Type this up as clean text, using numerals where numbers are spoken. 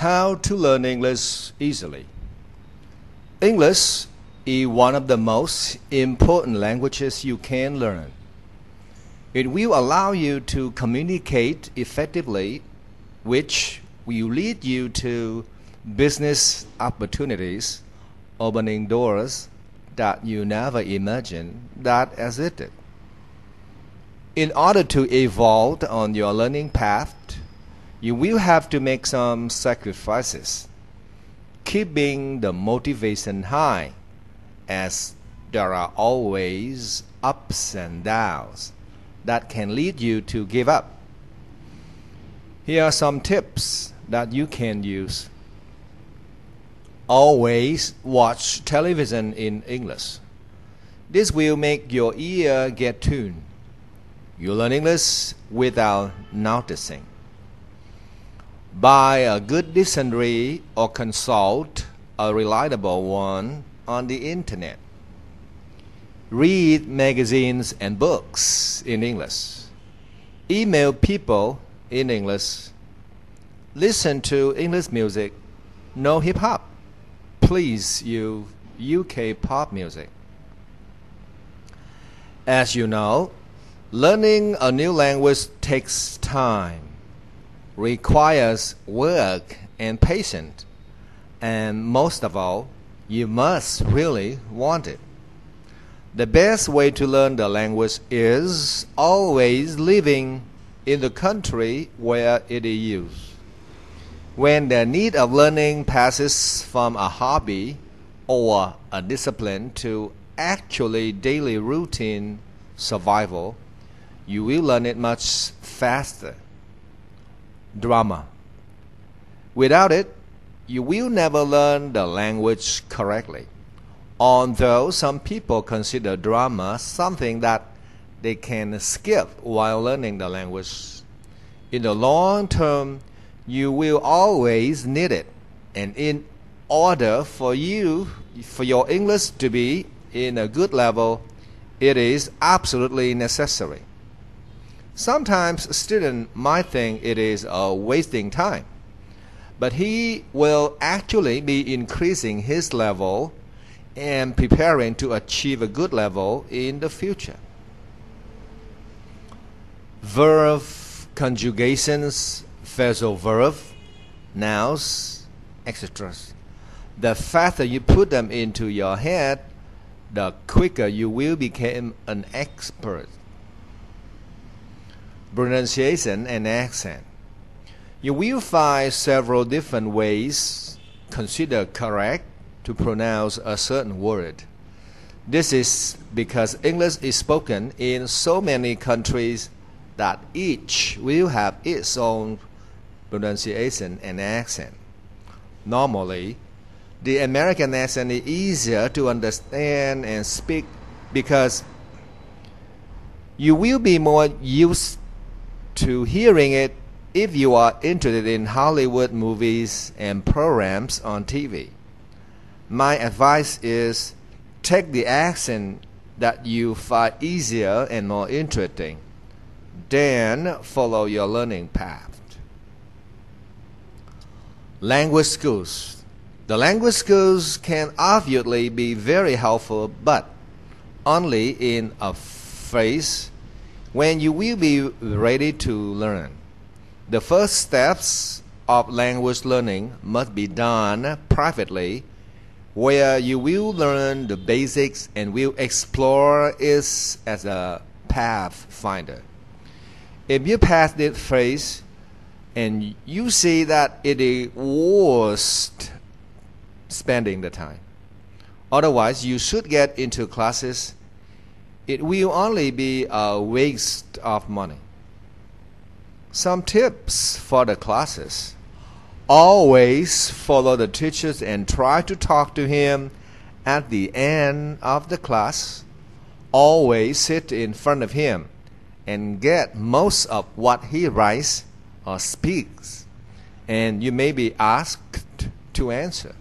How to learn English easily. English is one of the most important languages you can learn. It will allow you to communicate effectively, which will lead you to business opportunities, opening doors that you never imagined that existed. In order to evolve on your learning path, you will have to make some sacrifices, keeping the motivation high, as there are always ups and downs that can lead you to give up. Here are some tips that you can use. Always watch television in English. This will make your ear get tuned. You learn English without noticing. Buy a good dictionary or consult a reliable one on the internet. Read magazines and books in English. Email people in English. Listen to English music. No hip-hop. Please use UK pop music. As you know, learning a new language takes time, requires work and patience, and most of all, you must really want it. The best way to learn the language is always living in the country where it is used. When the need of learning passes from a hobby or a discipline to actually daily routine survival, you will learn it much faster. Drama. Without it, you will never learn the language correctly. Although some people consider drama something that they can skip while learning the language, in the long term, you will always need it. And in order for your English to be in a good level, it is absolutely necessary. Sometimes a student might think it is a wasting time, but he will actually be increasing his level and preparing to achieve a good level in the future. Verb conjugations, phrasal verb, nouns, etc. The faster you put them into your head, the quicker you will become an expert. Pronunciation and accent. You will find several different ways considered correct to pronounce a certain word. This is because English is spoken in so many countries that each will have its own pronunciation and accent. Normally, the American accent is easier to understand and speak because you will be more used to hearing it if you are interested in Hollywood movies and programs on TV. My advice is take the accent that you find easier and more interesting, then follow your learning path. Language schools. The language schools can obviously be very helpful, but only in a phase when you will be ready to learn. The first steps of language learning must be done privately, where you will learn the basics and will explore it as a pathfinder. If you pass this phase and you see that it is worth spending the time, otherwise you should get into classes. It will only be a waste of money. Some tips for the classes. Always follow the teachers and try to talk to him at the end of the class. Always sit in front of him and get most of what he writes or speaks, and you may be asked to answer.